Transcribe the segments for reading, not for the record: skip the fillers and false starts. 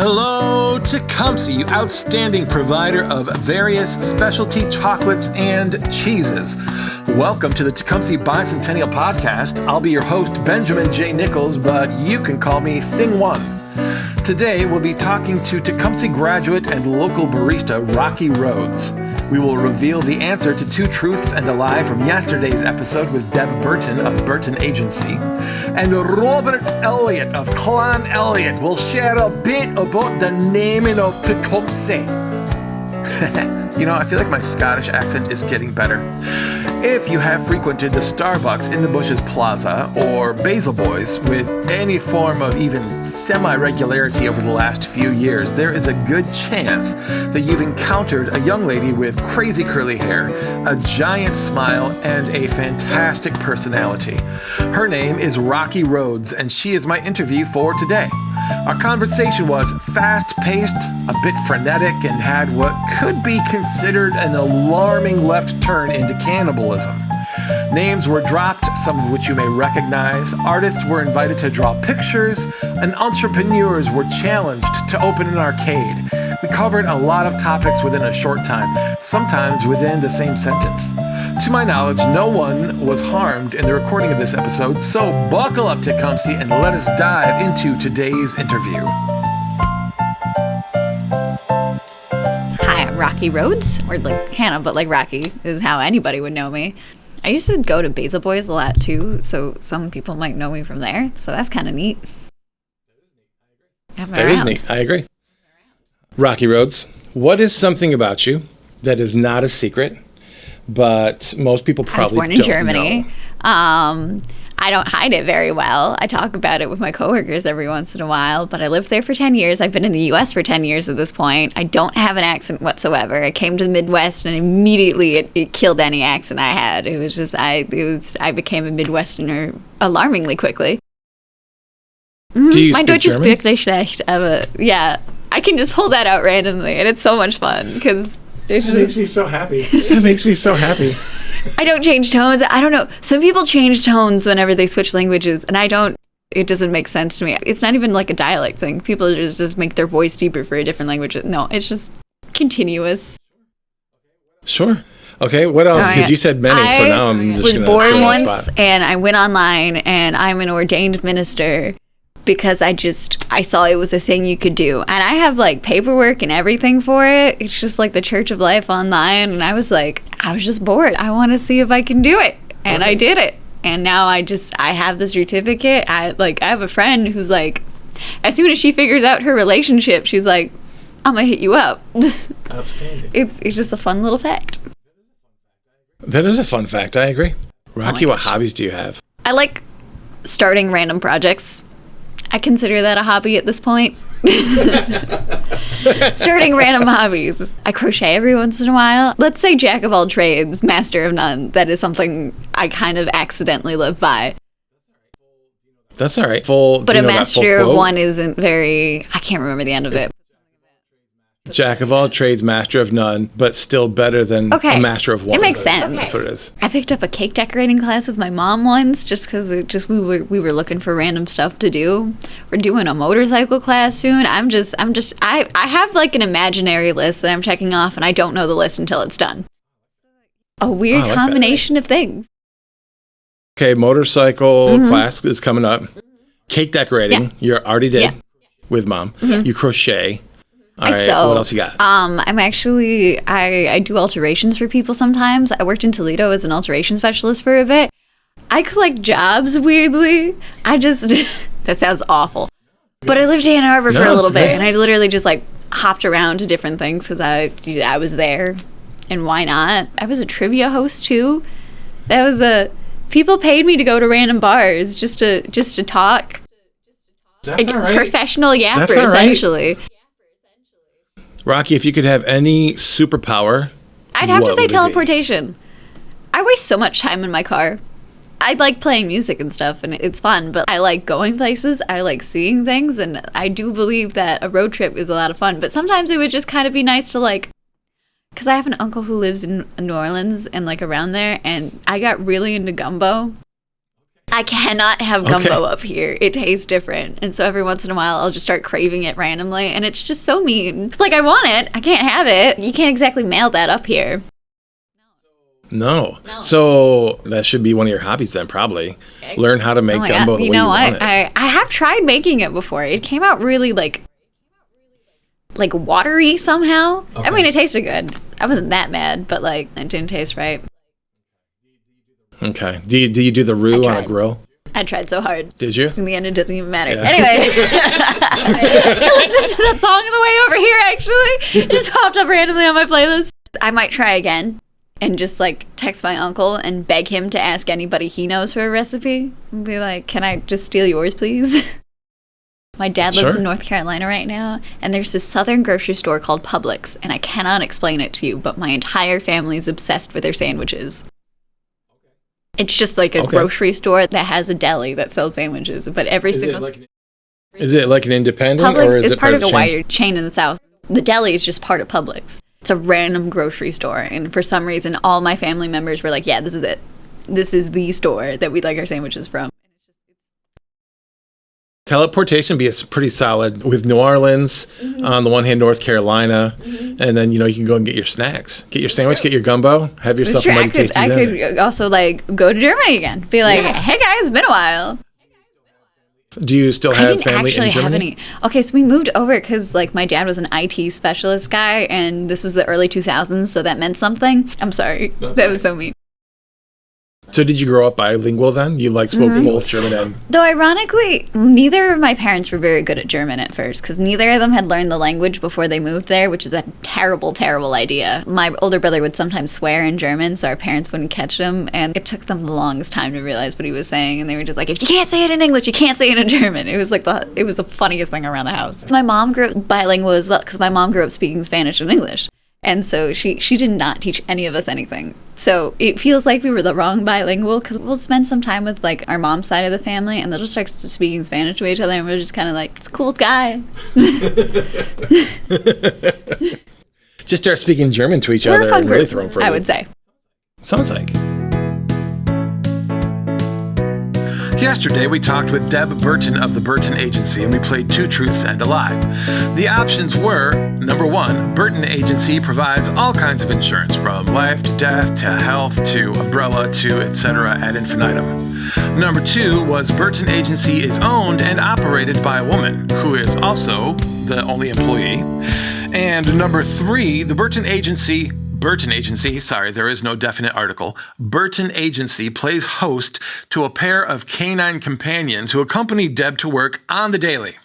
Hello, Tecumseh, you outstanding provider of various specialty chocolates and cheeses. Welcome to the Tecumseh Bicentennial Podcast. I'll be your host, Benjamin J. Nichols, but you can call me Thing One. Today, we'll be talking to Tecumseh graduate and local barista, Rocky Rhoades. We will reveal the answer to two truths and a lie from yesterday's episode with Deb Burton of Burton Agency. And Robert Elliott of Clan Elliott will share a bit about the naming of Tecumseh. I feel like my Scottish accent is getting better. If you have frequented the Starbucks in the Bushes Plaza or Basil Boys with any form of even semi-regularity over the last few years, there is a good chance that you've encountered a young lady with crazy curly hair, a giant smile, and a fantastic personality. Her name is Rocky Rhoades, and she is my interview for today. Our conversation was fast-paced, a bit frenetic, and had what could be considered an alarming left turn into cannibalism. Names were dropped, some of which you may recognize. Artists were invited to draw pictures, and entrepreneurs were challenged to open an arcade. We covered a lot of topics within a short time, sometimes within the same sentence. To my knowledge, no one was harmed in the recording of this episode, so buckle up, Tecumseh, and let us dive into today's interview. Hi, I'm Rocky Rhoades, or like Hannah, but like Rocky is how anybody would know me. I used to go to Basil Boys a lot too, so some people might know me from there, so that's kind of neat. That is neat, I agree. Rocky Rhoades, what is something about you that is not a secret, but most people probably don't know? I was born in Germany. I don't hide it very well. I talk about it with my coworkers every once in a while, but I lived there for 10 years. I've been in the U.S. for 10 years at this point. I don't have an accent whatsoever. I came to the Midwest and immediately it killed any accent I had. It was just, I became a Midwesterner alarmingly quickly. Do you Mein speak Deutsch ist German? wirklich schlecht, aber yeah, I can just pull that out randomly and it's so much fun because It makes me so happy. It makes me so happy. I don't change tones. I don't know. Some people change tones whenever they switch languages, and I don't. It doesn't make sense to me. It's not even like a dialect thing. People just make their voice deeper for a different language. No, it's just continuous. Sure. Okay, what else? Because you said many, so now I'm just going to I was throw born on the once, spot. and I went online, and I'm an ordained minister because I saw it was a thing you could do. And I have like paperwork and everything for it. It's just like the Church of Life online. And I was just bored. I want to see if I can do it. And I did it. And now I have the certificate. I have a friend who's like, as soon as she figures out her relationship, she's like, I'm going to hit you up. Outstanding. It's just a fun little fact. That is a fun fact. I agree. Rocky, what gosh. hobbies do you have? I like starting random projects. I consider that a hobby at this point. Starting random hobbies. I crochet every once in a while. Let's say jack of all trades, master of none. That is something I kind of accidentally live by. That's all right. But a master of one isn't very... I can't remember the end of it. Jack of all trades, master of none, but still better than a master of one. It makes sense. That's what it is. I picked up a cake decorating class with my mom once just because we were looking for random stuff to do. We're doing a motorcycle class soon. I have like an imaginary list that I'm checking off, and I don't know the list until it's done. A weird combination of things. Okay, motorcycle class is coming up. Cake decorating, you already did with mom. You crochet. All right, what else you got? I do alterations for people sometimes. I worked in Toledo as an alteration specialist for a bit. I collect jobs, weirdly. That sounds awful. But I lived in Ann Arbor for a little bit, and I literally just like hopped around to different things because I was there, and why not? I was a trivia host too. People paid me to go to random bars just to talk. That's all right. Professional yapper, essentially. Rocky, if you could have any superpower, I'd have to say teleportation. I waste so much time in my car. I like playing music and stuff, and it's fun, but I like going places. I like seeing things, and I do believe that a road trip is a lot of fun. But sometimes it would just kind of be nice to like, because I have an uncle who lives in New Orleans and like around there, and I got really into gumbo. I cannot have gumbo up here. It tastes different. And so every once in a while, I'll just start craving it randomly. And it's just so mean. It's like, I want it. I can't have it. You can't exactly mail that up here. No. So that should be one of your hobbies then, probably. Learn how to make gumbo the way you want it. I have tried making it before. It came out really like watery somehow. Okay. I mean, it tasted good. I wasn't that mad, but like it didn't taste right. Okay. Do you do the roux on a grill? I tried so hard. Did you? In the end, it didn't even matter. Yeah. Anyway, I listened to that song on the way over here, actually. It just popped up randomly on my playlist. I might try again and just like text my uncle and beg him to ask anybody he knows for a recipe. And be like, can I just steal yours, please? My dad lives in North Carolina right now, and there's this southern grocery store called Publix, and I cannot explain it to you, but my entire family is obsessed with their sandwiches. It's just like a grocery store that has a deli that sells sandwiches, but every single... Is it like an independent? Publix or is is it part of a wider chain in the South. The deli is just part of Publix. It's a random grocery store, and for some reason, all my family members were like, yeah, this is it. This is the store that we like our sandwiches from. Teleportation be pretty solid with New Orleans, on the one hand, North Carolina, and then, you can go and get your snacks. Get your sandwich, get your gumbo, have yourself a mighty tasty dinner. I could also, go to Germany again. Be like, hey guys, it's been a while. Do you still have family in Germany? Okay, so we moved over because, my dad was an IT specialist guy, and this was the early 2000s, so that meant something. I'm sorry. That was so mean. So did you grow up bilingual then? You spoke both German and... Though ironically, neither of my parents were very good at German at first because neither of them had learned the language before they moved there, which is a terrible, terrible idea. My older brother would sometimes swear in German so our parents wouldn't catch him, and it took them the longest time to realize what he was saying, and they were just like, if you can't say it in English, you can't say it in German. It was the funniest thing around the house. My mom grew up bilingual as well because my mom grew up speaking Spanish and English. And so she did not teach any of us anything. So it feels like we were the wrong bilingual because we'll spend some time with our mom's side of the family and they'll just start speaking Spanish to each other and we're just kind of like, it's a cool guy. Just start speaking German to each other and really throw them for a loop. I would say. Sounds like. Yesterday, we talked with Deb Burton of the Burton Agency, and we played Two Truths and a Lie. The options were, number 1, Burton Agency provides all kinds of insurance, from life to death to health to umbrella to etc. ad infinitum. Number 2 was Burton Agency is owned and operated by a woman, who is also the only employee. And number 3, the Burton Agency, sorry, there is no definite article. Burton Agency plays host to a pair of canine companions who accompany Deb to work on the daily.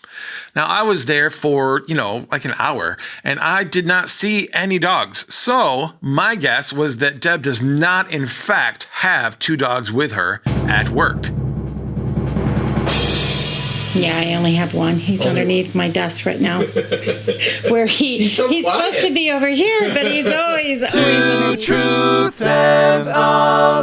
Now, I was there for, an hour, and I did not see any dogs. So my guess was that Deb does not, in fact, have 2 dogs with her at work. Yeah, I only have one. He's underneath my desk right now. Where he's supposed to be over here, but he's always Two truths and a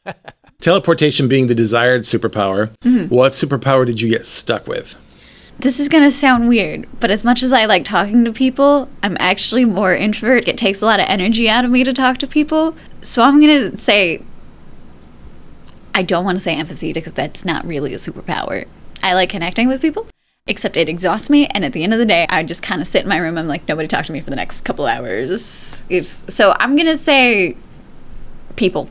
lie. Teleportation being the desired superpower, what superpower did you get stuck with? This is going to sound weird, but as much as I like talking to people, I'm actually more introvert. It takes a lot of energy out of me to talk to people. So I'm going to say... I don't want to say empathy because that's not really a superpower. I like connecting with people, except it exhausts me. And at the end of the day, I just kind of sit in my room. I'm like, nobody talk to me for the next couple hours. So I'm going to say people.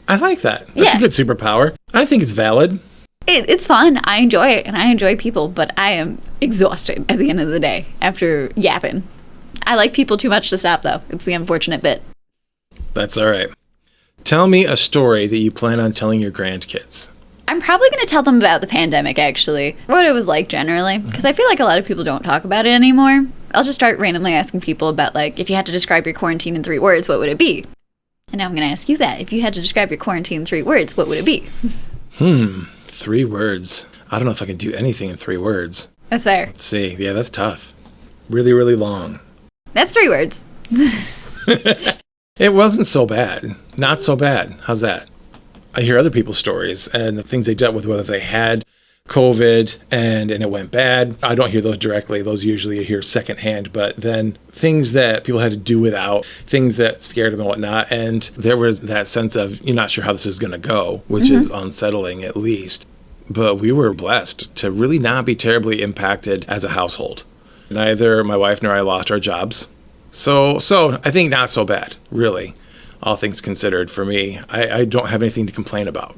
I like that. That's a good superpower. I think it's valid. It's fun. I enjoy it. And I enjoy people. But I am exhausted at the end of the day after yapping. I like people too much to stop, though. It's the unfortunate bit. That's all right. Tell me a story that you plan on telling your grandkids. I'm probably going to tell them about the pandemic, actually. What it was like generally. Because I feel like a lot of people don't talk about it anymore. I'll just start randomly asking people about, if you had to describe your quarantine in 3 words, what would it be? And now I'm going to ask you that. If you had to describe your quarantine in 3 words, what would it be? 3 words. I don't know if I can do anything in 3 words. That's fair. Let's see. Yeah, that's tough. Really, really long. That's 3 words. It wasn't so bad. Not so bad. How's that? I hear other people's stories and the things they dealt with, whether they had COVID and it went bad. I don't hear those directly. Those usually I hear secondhand, but then things that people had to do without, things that scared them and whatnot. And there was that sense of you're not sure how this is going to go, which is unsettling at least. But we were blessed to really not be terribly impacted as a household. Neither my wife nor I lost our jobs. So I think not so bad, really, all things considered for me. I don't have anything to complain about.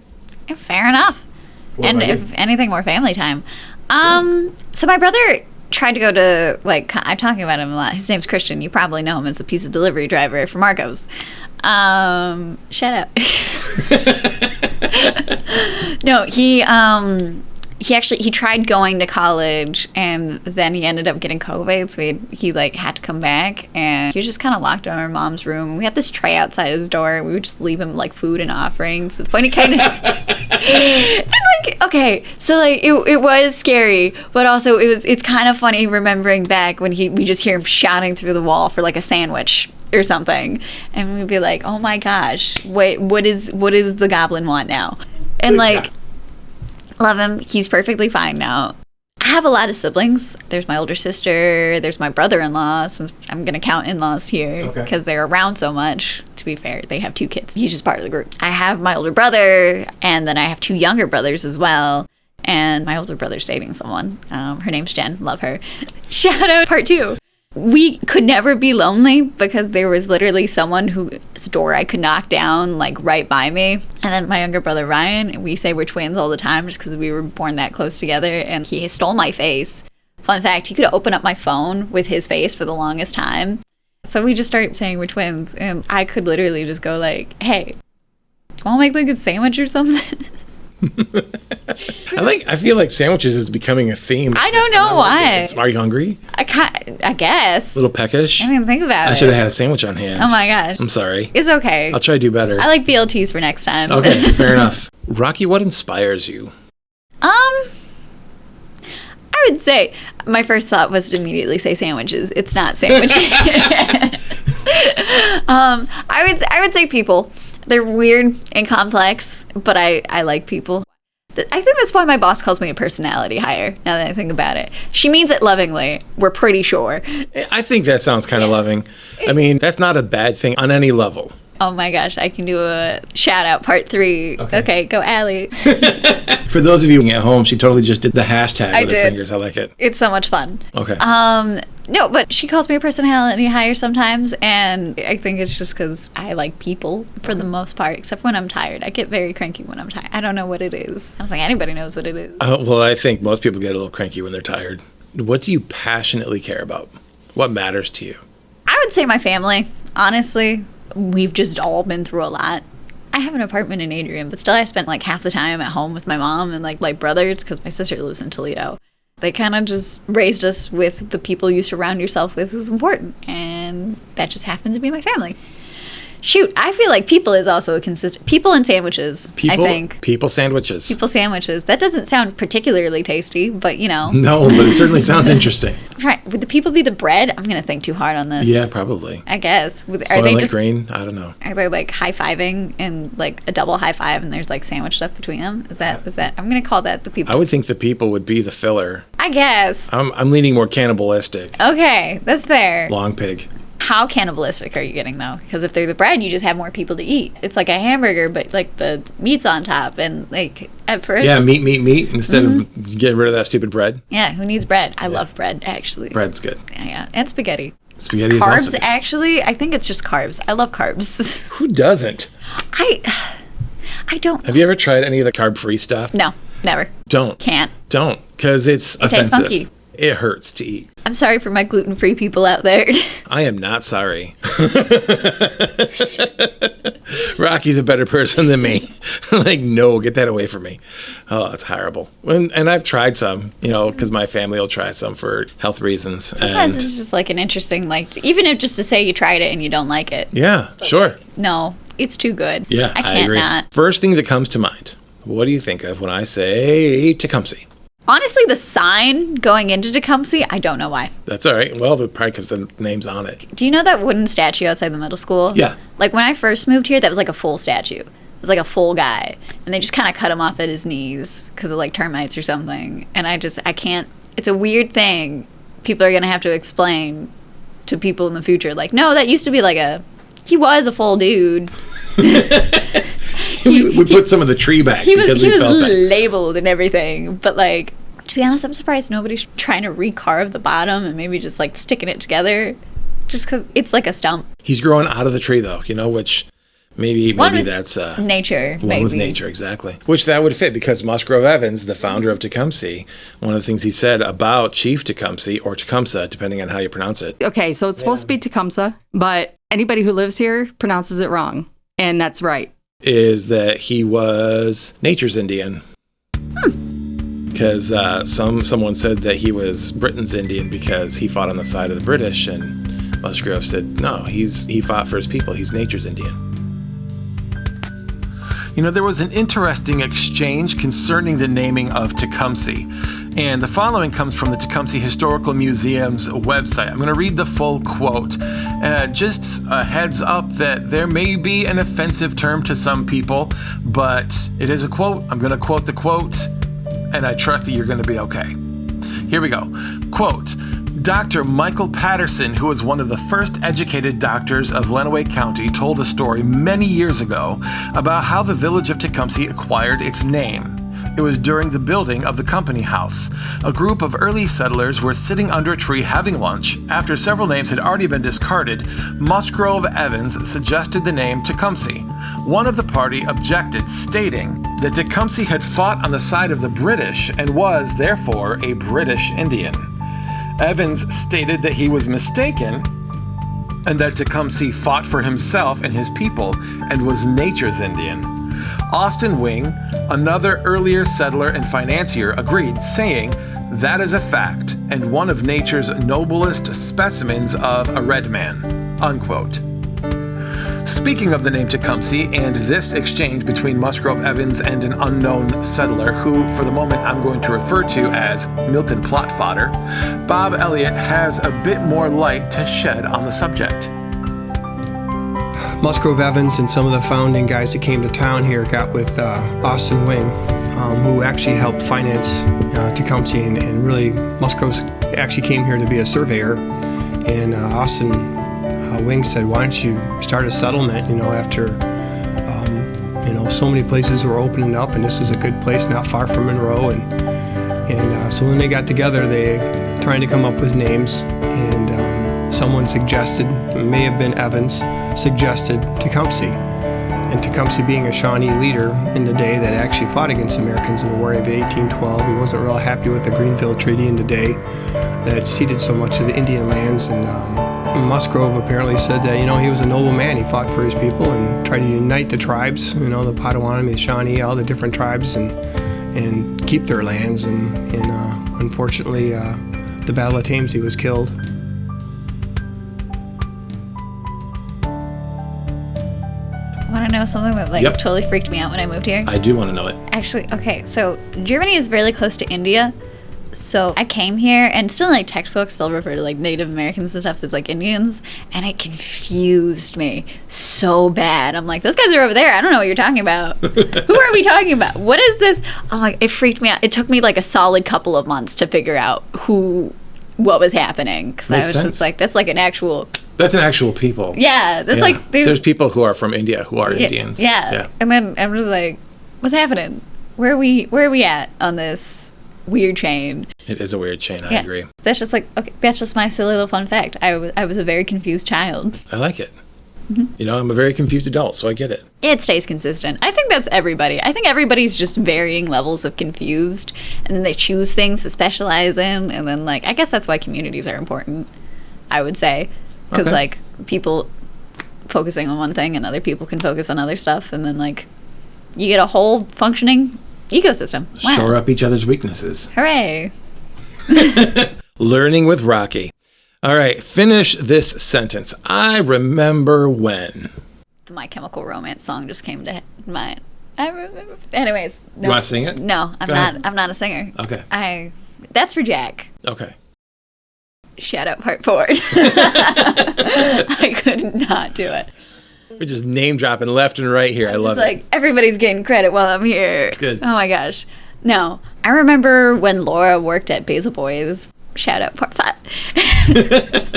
Fair enough. And if anything, more family time. So my brother tried to go to, like, I'm talking about him a lot. His name's Christian. You probably know him as the pizza delivery driver for Marco's. Shout out. No, he tried going to college, and then he ended up getting COVID, so he had to come back, and he was just kind of locked in our mom's room. We had this tray outside his door. We would just leave him like food and offerings. At the point he kind of okay, so it was scary, but also it's kind of funny remembering back when we just hear him shouting through the wall for like a sandwich or something, and we'd be like, oh my gosh, wait, what is the goblin want now? And love him. He's perfectly fine now. I have a lot of siblings. There's my older sister. There's my brother-in-law, since I'm going to count in-laws here because they're around so much. To be fair, they have 2 kids. He's just part of the group. I have my older brother, and then I have 2 younger brothers as well. And my older brother's dating someone. Her name's Jen. Love her. Shout out part 2. We could never be lonely because there was literally someone whose door I could knock down, like, right by me. And then my younger brother, Ryan, we say we're twins all the time just because we were born that close together, and he stole my face. Fun fact, he could open up my phone with his face for the longest time. So we just started saying we're twins, and I could literally just go like, hey, want to make like a sandwich or something? I feel like sandwiches is becoming a theme. I don't know why. Are you hungry? I guess. A little peckish? I didn't think about it. I should have had a sandwich on hand. Oh my gosh. I'm sorry. It's okay. I'll try to do better. I like BLTs for next time. Okay, fair enough. Rocky, what inspires you? I would say my first thought was to immediately say sandwiches. It's not sandwiches. I would say people. They're weird and complex, but I like people. I think that's why my boss calls me a personality hire, now that I think about it. She means it lovingly. We're pretty sure. I think that sounds kind of loving. I mean, that's not a bad thing on any level. Oh my gosh, I can do a shout out part 3. Okay, go Allie. For those of you at home, she totally just did the hashtag with her fingers. I like it. It's so much fun. Okay. No, but she calls me a personality hire sometimes, and I think it's just because I like people for the most part, except when I'm tired. I get very cranky when I'm tired. I don't know what it is. I don't think anybody knows what it is. Well, I think most people get a little cranky when they're tired. What do you passionately care about? What matters to you? I would say my family, honestly. We've just all been through a lot. I have an apartment in Adrian, but still I spent like half the time at home with my mom and like brothers because my sister lives in Toledo. They kind of just raised us with the people you surround yourself with is important, and that just happened to be my family. Shoot, I feel like people is also a consistent... People and sandwiches, I think. People sandwiches. People sandwiches. That doesn't sound particularly tasty, but, you know. No, but it certainly sounds interesting. Right. Would the people be the bread? I'm going to think too hard on this. Yeah, probably. I guess. Soylent Green? I don't know. Are they, like, high-fiving and, like, a double high-five and there's, like, sandwich stuff between them? Is that... I'm going to call that the people. I would think the people would be the filler. I guess. I'm leaning more cannibalistic. Okay, that's fair. Long pig. How cannibalistic are you getting, though? Because if they're the bread, you just have more people to eat. It's like a hamburger, but, like, the meat's on top. And, like, at first... Yeah, meat, instead of getting rid of that stupid bread. Yeah, who needs bread? I love bread, actually. Bread's good. Yeah, and spaghetti. Spaghetti is carbs, also good. Actually, I think it's just carbs. I love carbs. Who doesn't? I don't... Have you ever tried any of the carb-free stuff? No, never. Don't. Can't. Don't, because it's offensive. Tastes funky. It hurts to eat. I'm sorry for my gluten-free people out there. I am not sorry. Rocky's a better person than me. Like, no, get that away from me. Oh, it's horrible. And I've tried some, because my family will try some for health reasons. Sometimes it's just like an interesting, like, even if just to say you tried it and you don't like it. Yeah, sure. No, it's too good. Yeah, I can't agree. Not. First thing that comes to mind, what do you think of when I say Tecumseh? Honestly, the sign going into Tecumseh, I don't know why. That's all right. Well, probably because the name's on it. Do you know that wooden statue outside the middle school? Yeah. Like, when I first moved here, that was like a full statue. is like a full guy, and they just kind of cut him off at his knees because of like termites or something. And I can't. It's a weird thing. People are gonna have to explain to people in the future, like, no, that used to be like he was a full dude. we put some of the tree back because he was labeled and everything, but like, to be honest, I'm surprised nobody's trying to recarve the bottom and maybe just like sticking it together, just because it's like a stump. He's growing out of the tree though, which maybe that's nature. One with nature, exactly. Which that would fit, because Musgrove Evans, the founder of Tecumseh, one of the things he said about Chief Tecumseh, or Tecumseh, depending on how you pronounce it. Okay, so it's supposed to be Tecumseh, but anybody who lives here pronounces it wrong, and that's right. Is that he was nature's Indian. Because someone said that he was Britain's Indian because he fought on the side of the British, and Musgrove said, no, he fought for his people. He's nature's Indian. There was an interesting exchange concerning the naming of Tecumseh, and the following comes from the Tecumseh Historical Museum's website. I'm going to read the full quote. Just a heads up that there may be an offensive term to some people, but it is a quote. I'm going to quote the quote, and I trust that you're going to be okay. Here we go. Quote, Dr. Michael Patterson, who was one of the first educated doctors of Lenawee County, told a story many years ago about how the village of Tecumseh acquired its name. It was during the building of the company house. A group of early settlers were sitting under a tree having lunch. After several names had already been discarded, Musgrove Evans suggested the name Tecumseh. One of the party objected, stating that Tecumseh had fought on the side of the British and was, therefore, a British Indian. Evans stated that he was mistaken and that Tecumseh fought for himself and his people and was nature's Indian. Austin Wing, another earlier settler and financier, agreed, saying, "That is a fact, and one of nature's noblest specimens of a red man," unquote. Speaking of the name Tecumseh and this exchange between Musgrove Evans and an unknown settler, who for the moment I'm going to refer to as Milton Plot Fodder, Bob Elliott has a bit more light to shed on the subject. Musgrove Evans and some of the founding guys that came to town here got with Austin Wing, who actually helped finance Tecumseh, and really Musgrove actually came here to be a surveyor, and Austin Wing said, why don't you start a settlement, after so many places were opening up, and this was a good place not far from Monroe, and so when they got together, they trying to come up with names, and someone suggested, it may have been Evans, suggested Tecumseh. And Tecumseh being a Shawnee leader in the day that actually fought against Americans in the War of 1812, he wasn't real happy with the Greenville Treaty in the day that ceded so much of the Indian lands, and Musgrove apparently said that, he was a noble man. He fought for his people and tried to unite the tribes, the Potawatomi, the Shawnee, all the different tribes, and keep their lands. And unfortunately, the Battle of Tecumseh, he was killed. Want to know something that totally freaked me out when I moved here? I do want to know it. Actually, okay, so Germany is really close to India. So I came here, and still in textbooks still refer to Native Americans and stuff as Indians, and it confused me so bad. I'm like, those guys are over there. I don't know what you're talking about. Who are we talking about? What is this? I'm like, it freaked me out. It took me a solid couple of months to figure out what was happening, because I was just like, that's an actual. That's an actual people. Yeah, that's there's people who are from India who are Indians. Yeah, and then I'm just like, what's happening? Where are we at on this weird chain? It is a weird chain. I agree. That's just okay. That's just my silly little fun fact. I was a very confused child. I like it. Mm-hmm. I'm a very confused adult, so I get it. It stays consistent. I think that's everybody. I think everybody's just varying levels of confused, and then they choose things to specialize in, and then I guess that's why communities are important, I would say, because people focusing on one thing and other people can focus on other stuff, and then you get a whole functioning ecosystem. Wow. Shore up each other's weaknesses. Hooray. Learning with Rocky. All right, finish this sentence. I remember when. The My Chemical Romance song just came to mind. I remember. Anyways. No, you want to sing it? No, I'm not. I'm not a singer. Okay. That's for Jack. Okay. Shout out part forward. I could not do it. We're just name dropping left and right here. I love It's it. like everybody's getting credit while I'm here. It's good. Oh my gosh. No, I remember when Laura worked at Basil Boys. Shout out, Part 5.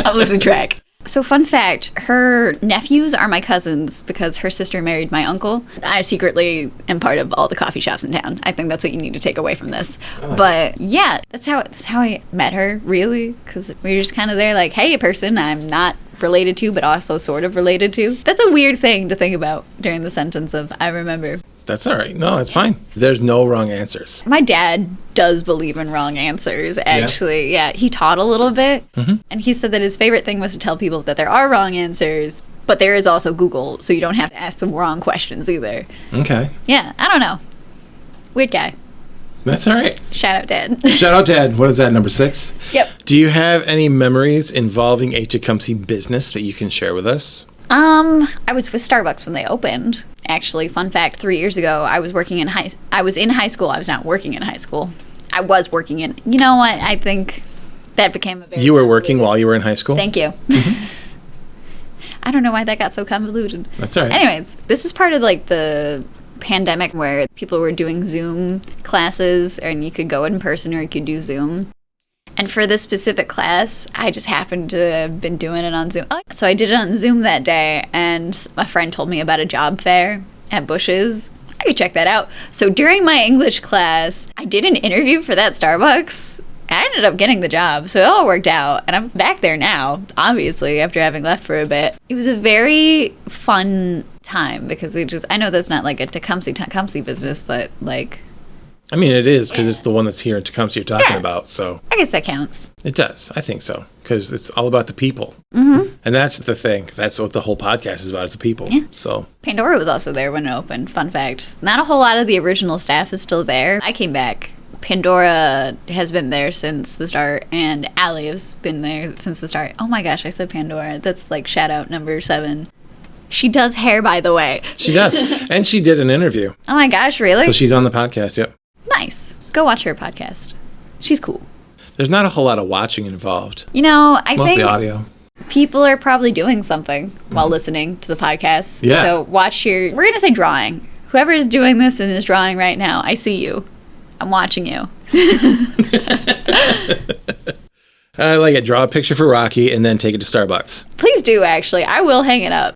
I'm losing track. So fun fact, her nephews are my cousins because her sister married my uncle. I secretly am part of all the coffee shops in town. I think that's what you need to take away from this. But yeah, that's how I met her, really, because we were just kind of there like, hey, a person I'm not related to, but also sort of related to. That's a weird thing to think about during the sentence of I remember. That's all right. No, it's fine. There's no wrong answers. My dad does believe in wrong answers, actually. Yeah, he taught a little bit. And he said that his favorite thing was to tell people that there are wrong answers, but there is also Google, so you don't have to ask the wrong questions either. Okay. Yeah, I don't know. Weird guy. That's all right. Shout out, Dad. Shout out, Dad. What is that, number 6? Yep. Do you have any memories involving a Tecumseh business that you can share with us? I was with Starbucks when they opened. Actually, fun fact, 3 years ago, I was in high school. I was not working in high school. I was working in, you know what? I think that became a very You were working while you were in high school? Thank you. I don't know why that got so convoluted. That's all right. Anyways, this was part of like the pandemic where people were doing Zoom classes and you could go in person or you could do Zoom. And for this specific class, I just happened to have been doing it on Zoom. So I did it on Zoom that day, and a friend told me about a job fair at Bush's. I could check that out. So during my English class, I did an interview for that Starbucks. I ended up getting the job, so it all worked out. And I'm back there now, obviously, after having left for a bit. It was a very fun time because I know that's not like a Tecumseh business, but like... I mean, it is because it's the one that's here in Tecumseh you're talking about. So I guess that counts. It does. I think so because it's all about the people. Mm-hmm. And that's the thing. That's what the whole podcast is about is the people. Yeah. So Pandora was also there when it opened. Fun fact. Not a whole lot of the original staff is still there. I came back. Pandora has been there since the start, and Allie has been there since the start. Oh my gosh, I said Pandora. That's like shout out number 7. She does hair, by the way. she does. And she did an interview. Oh my gosh, really? So she's on the podcast. Yep. Nice. Go watch her podcast. She's cool. There's not a whole lot of watching involved. You know, I Mostly think audio. people are probably doing something while listening to the podcast. Yeah. So we're going to say drawing. Whoever is doing this and is drawing right now, I see you. I'm watching you. I like it. Draw a picture for Rocky and then take it to Starbucks. Please do, actually. I will hang it up.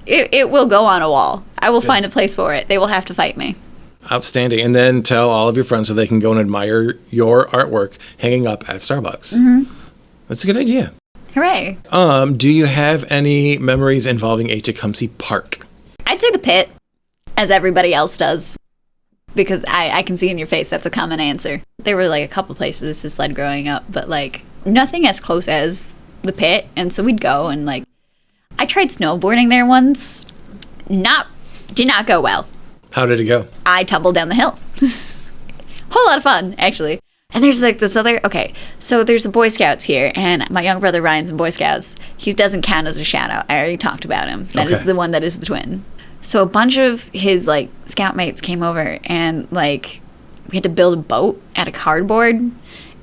It will go on a wall. I will find a place for it. They will have to fight me. Outstanding. And then tell all of your friends so they can go and admire your artwork hanging up at Starbucks. Mm-hmm. That's a good idea. Hooray. Do you have any memories involving a Tecumseh Park? I'd say the pit, as everybody else does, because I can see in your face that's a common answer. There were like a couple places to sled growing up, but like nothing as close as the pit. And so we'd go and like, I tried snowboarding there once. Did not go well. How did it go? I tumbled down the hill. Whole lot of fun, actually. And there's like this other, okay, so there's the Boy Scouts here, and my young brother Ryan's in Boy Scouts. He doesn't count as a shout out. I already talked about him. That is the one that is the twin. So a bunch of his like scout mates came over, and like we had to build a boat out of cardboard,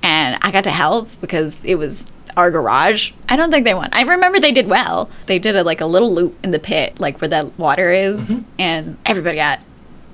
and I got to help because it was our garage. I don't think they won. I remember they did well. They did a little loop in the pit, like where that water is, and everybody got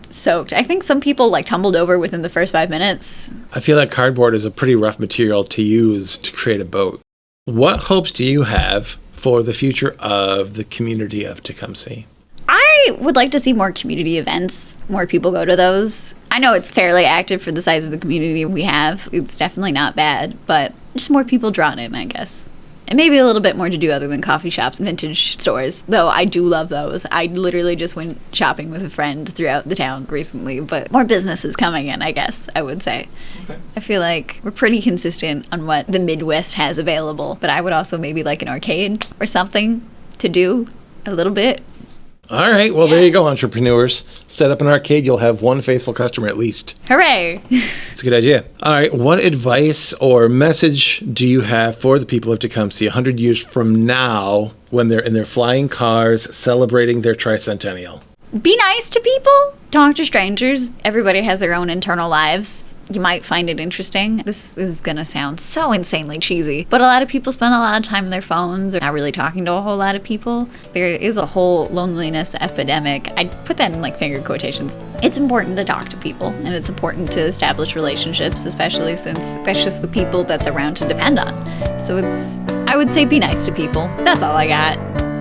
soaked. I think some people like tumbled over within the first 5 minutes. I feel like cardboard is a pretty rough material to use to create a boat. What hopes do you have for the future of the community of Tecumseh? I would like to see more community events, more people go to those. I know it's fairly active for the size of the community we have. It's definitely not bad, but just more people drawn in, I guess. And maybe a little bit more to do other than coffee shops and vintage stores, though I do love those. I literally just went shopping with a friend throughout the town recently, but more businesses coming in, I guess, I would say. Okay. I feel like we're pretty consistent on what the Midwest has available, but I would also maybe like an arcade or something to do a little bit. All right. Well, there you go, entrepreneurs. Set up an arcade. You'll have one faithful customer at least. Hooray. That's a good idea. All right. What advice or message do you have for the people of Tecumseh 100 years from now when they're in their flying cars celebrating their tricentennial? Be nice to people. talk to strangers. Everybody has their own internal lives. You might find it interesting. This is going to sound so insanely cheesy, but a lot of people spend a lot of time on their phones or not really talking to a whole lot of people. There is a whole loneliness epidemic. I put that in like finger quotations. It's important to talk to people, and it's important to establish relationships, especially since that's just the people that's around to depend on. So I would say be nice to people. That's all I got.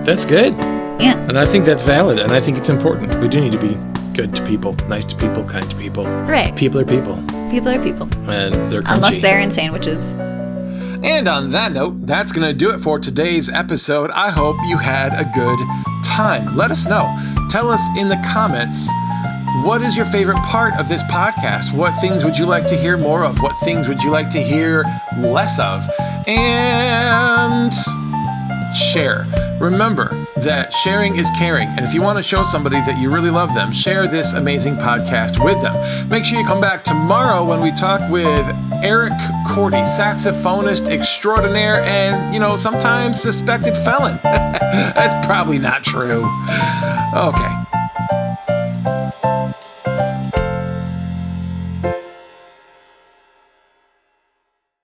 That's good. Yeah. And I think that's valid, and I think it's important. We do need to be good to people, nice to people, kind to people. Right. People are people. People are people. And they're crunchy. Unless they're in sandwiches. And on that note, that's going to do it for today's episode. I hope you had a good time. Let us know. Tell us in the comments, what is your favorite part of this podcast? What things would you like to hear more of? What things would you like to hear less of? And share. Remember that sharing is caring. And if you want to show somebody that you really love them, share this amazing podcast with them. Make sure you come back tomorrow when we talk with Eric Cordy, saxophonist extraordinaire and, sometimes suspected felon. That's probably not true. Okay.